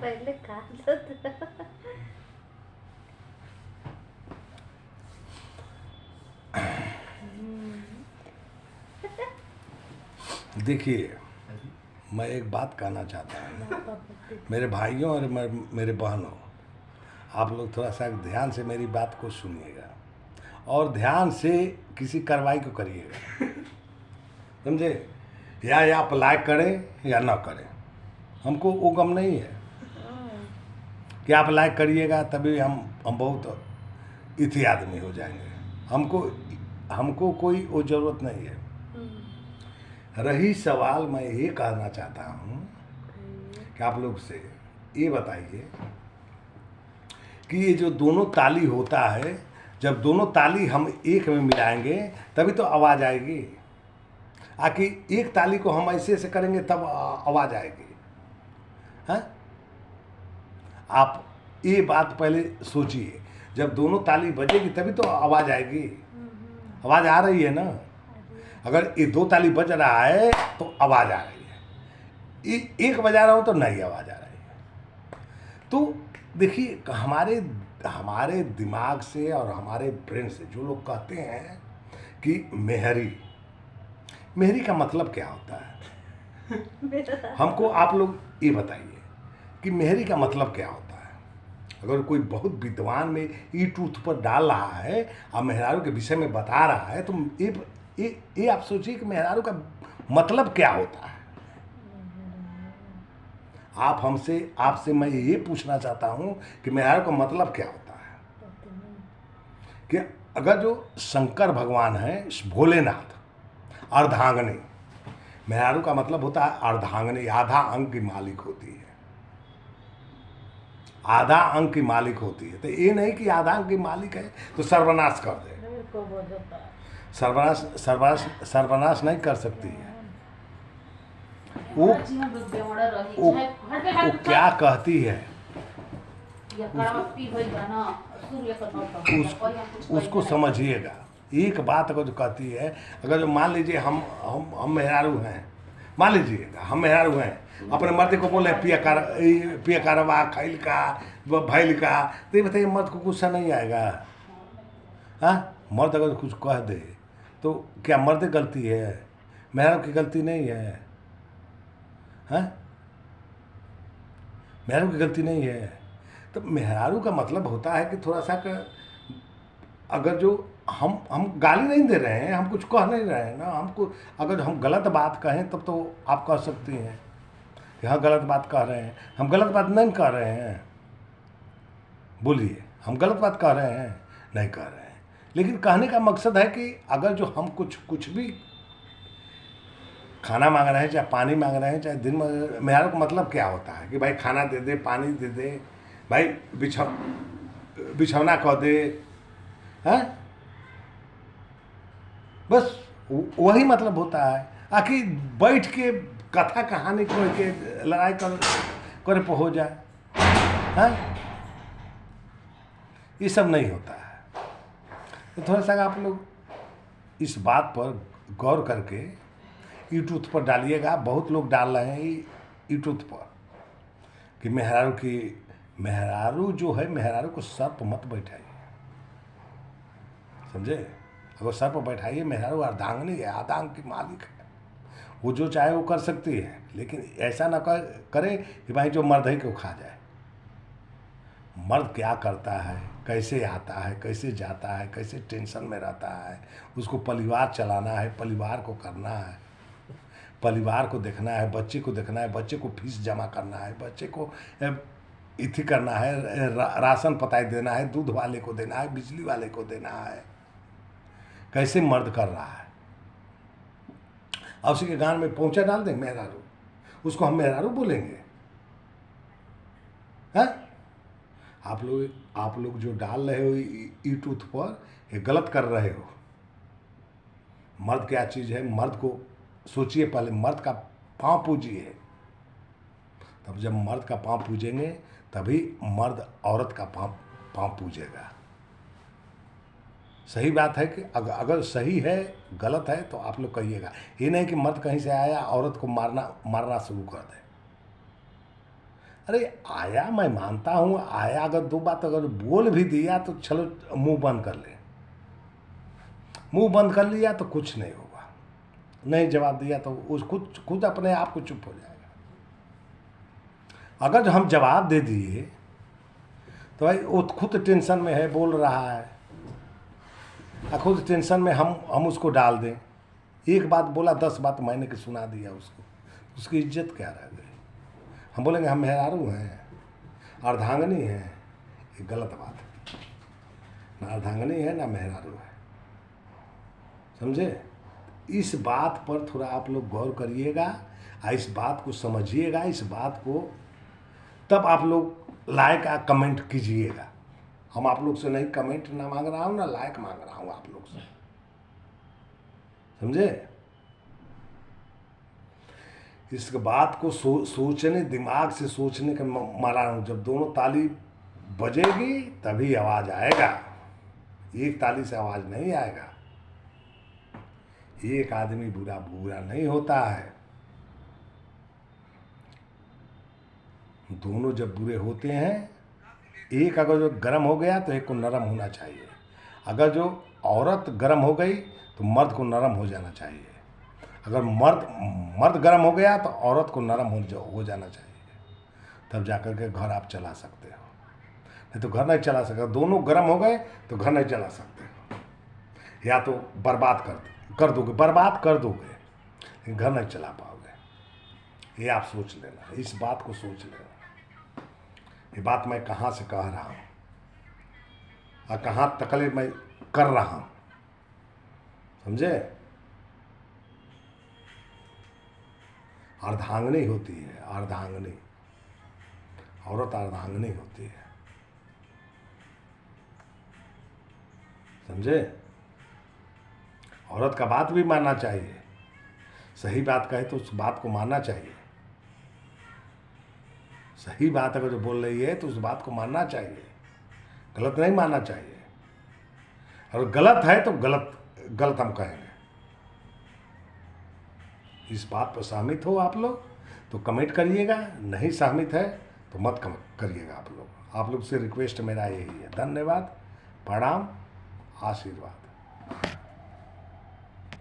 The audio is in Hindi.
पहले कहा था। देखिए, मैं एक बात कहना चाहता हूँ मेरे भाइयों और मेरे बहनों, आप लोग थोड़ा सा ध्यान से मेरी बात को सुनिएगा और ध्यान से किसी कार्रवाई को करिएगा, समझे? या आप लाइक करें या ना करें, हमको वो गम नहीं है कि आप लाइक करिएगा तभी हम बहुत इथी आदमी हो जाएंगे। हमको कोई वो ज़रूरत नहीं है। रही सवाल, मैं ये कहना चाहता हूँ कि आप लोग से ये बताइए कि ये जो दोनों ताली होता है, जब दोनों ताली हम एक में मिलाएंगे तभी तो आवाज़ आएगी। आकि एक ताली को हम ऐसे ऐसे करेंगे तब आवाज़ आएगी। हाँ, आप ये बात पहले सोचिए, जब दोनों ताली बजेगी तभी तो आवाज़ आएगी। आवाज़ आ रही है ना? अगर ये दो ताली बज रहा है तो आवाज़ आ रही है, एक बजा रहा हूँ तो नहीं आवाज़ आ रही है। तो देखिए, हमारे दिमाग से और हमारे ब्रेन से जो लोग कहते हैं कि मेहरी का मतलब क्या होता है, हमको आप लोग ये बताइए कि मेहरी का मतलब क्या होता है। अगर कोई बहुत विद्वान में ई ट्रूथ पर डाल रहा है और मेहरारू के विषय में बता रहा है तो ये आप सोचिए कि मेहरारू का मतलब क्या होता है। आपसे मैं ये पूछना चाहता हूँ कि मेहरारू का मतलब क्या होता है। कि अगर जो शंकर भगवान है, भोलेनाथ, अर्धांगिनी, मेहरारू का मतलब होता है अर्धांगिनी, आधा अंग की मालिक होती है, आधा अंग की मालिक होती है। तो ये नहीं कि आधा अंग की मालिक है तो सर्वनाश कर दे। सर्वनाश नहीं कर सकती है। वो क्या कहती है उसको समझिएगा। एक बात अगर जो कहती है, अगर जो मान लीजिए हम मेहरारू हैं, मान लीजिएगा हम मेहरारू हैं, अपने मर्द को बोले पिया कारवा खैल का भैल का, तो ये बताइए मर्द को गुस्सा नहीं आएगा? हाँ, मर्द अगर कुछ कह दे तो क्या मर्द गलती है? मेहरारू की गलती नहीं है। हाँ, मेहरारू की गलती नहीं है। तो मेहरारू का मतलब होता है कि थोड़ा सा अगर जो हम गाली नहीं दे रहे हैं, हम कुछ कह नहीं रहे हैं ना, हमको अगर हम गलत बात कहें तब तो आप कह सकती हैं कि हाँ गलत बात कह रहे हैं। हम गलत बात नहीं कह रहे हैं, बोलिए, हम गलत बात कह रहे हैं? नहीं कह रहे हैं। लेकिन कहने का मकसद है कि अगर जो हम कुछ भी खाना मांग रहे हैं, चाहे पानी मांग रहे हैं, चाहे दिन में, मेहरारू का मतलब क्या होता है कि भाई खाना दे दे, पानी दे दे, भाई बिछौना कह दे। हैं, बस वही मतलब होता है। आखिर बैठ के कथा कहानी कोई के लड़ाई करे पर हो जाए, हैं, ये सब नहीं होता है। तो थोड़ा सा आप लोग इस बात पर गौर करके यूट्यूब पर डालिएगा। बहुत लोग डाल रहे हैं यूट्यूब पर कि मेहरारू जो है, मेहरारू को सर पर मत बैठाइए, समझे? अगर सर पर बैठाइए, मेहरारू अर्धांगिनी है, आधा अंग की मालिक है, वो जो चाहे वो कर सकती है। लेकिन ऐसा ना करे कि भाई जो मर्द है कि वो खा जाए। मर्द क्या करता है, कैसे आता है, कैसे जाता है, कैसे टेंशन में रहता है, उसको परिवार चलाना है, परिवार को करना है, परिवार को देखना है, बच्चे को देखना है, बच्चे को फीस जमा करना है, बच्चे को इथी करना है, राशन पताई देना है, दूध वाले को देना है, बिजली वाले को देना है। कैसे मर्द कर रहा है। अब उसी के गान में पहुंचा डाल दें मेहरारू, उसको हम मेहरारू बोलेंगे? हैं? आप लोग जो डाल रहे हो यूट्यूब पर, ये गलत कर रहे हो। मर्द क्या चीज़ है, मर्द को सोचिए, पहले मर्द का पाँव पूजिए, तब जब मर्द का पाँव पूजेंगे तभी मर्द औरत का पाँव पूजेगा। सही बात है कि अगर सही है, गलत है तो आप लोग कहिएगा। ये नहीं कि मर्द कहीं से आया औरत को मारना शुरू कर दे। अरे आया मैं मानता हूँ, आया अगर दो बात अगर बोल भी दिया तो चलो मुंह बंद कर ले, मुंह बंद कर लिया तो कुछ नहीं होगा, नहीं जवाब दिया तो उस खुद अपने आप को चुप हो जाएगा। अगर जो हम जवाब दे दिए तो भाई वो खुद टेंशन में है, बोल रहा है, खुद टेंशन में हम उसको डाल दें, एक बात बोला 10 बात मैंने के सुना दिया उसको, उसकी इज्जत क्या रह गई। हम बोलेंगे हम मेहरारू हैं, अर्धांगनी हैं, ये गलत बात है, ना अर्धांगनी है ना मेहरारू है, समझे। इस बात पर थोड़ा आप लोग गौर करिएगा, इस बात को समझिएगा, इस बात को तब आप लोग लाइक कमेंट कीजिएगा। हम आप लोग से नहीं कमेंट ना मांग रहा हूँ ना लाइक मांग रहा हूँ आप लोग से, समझे। इस बात को सोचने, दिमाग से सोचने का मारा हूँ। जब दोनों ताली बजेगी तभी आवाज आएगा, एक ताली से आवाज नहीं आएगा। एक आदमी बुरा बुरा नहीं होता है, दोनों जब बुरे होते हैं, एक अगर जो गर्म हो गया तो एक को नरम होना चाहिए, अगर जो औरत गर्म हो गई तो मर्द को नरम हो जाना चाहिए, अगर मर्द गर्म हो गया तो औरत को नरम हो जाना चाहिए, तब जाकर के घर आप चला सकते हो, नहीं तो घर नहीं चला सकते। दोनों गर्म हो गए तो घर नहीं चला सकते हो, या तो बर्बाद कर दोगे, बर्बाद कर दोगे, लेकिन घर नहीं चला पाओगे। ये आप सोच लेना, इस बात को सोच लेना। ये बात मैं कहाँ से कह रहा हूँ और कहाँ तकले मैं कर रहा हूँ, समझे। अर्धांगनी होती है, अर्धांगनी औरत अर्धांगनी होती है, समझे। औरत का बात भी मानना चाहिए, सही बात कहे तो उस बात को मानना चाहिए, सही बात अगर जो बोल रही है तो उस बात को मानना चाहिए, गलत नहीं मानना चाहिए। और गलत है तो गलत हम कहेंगे। इस बात पर सहमत हो आप लोग तो कमेंट करिएगा, नहीं सहमत है तो मत करिएगा। आप लोग से रिक्वेस्ट मेरा यही है। धन्यवाद, प्रणाम, आशीर्वाद।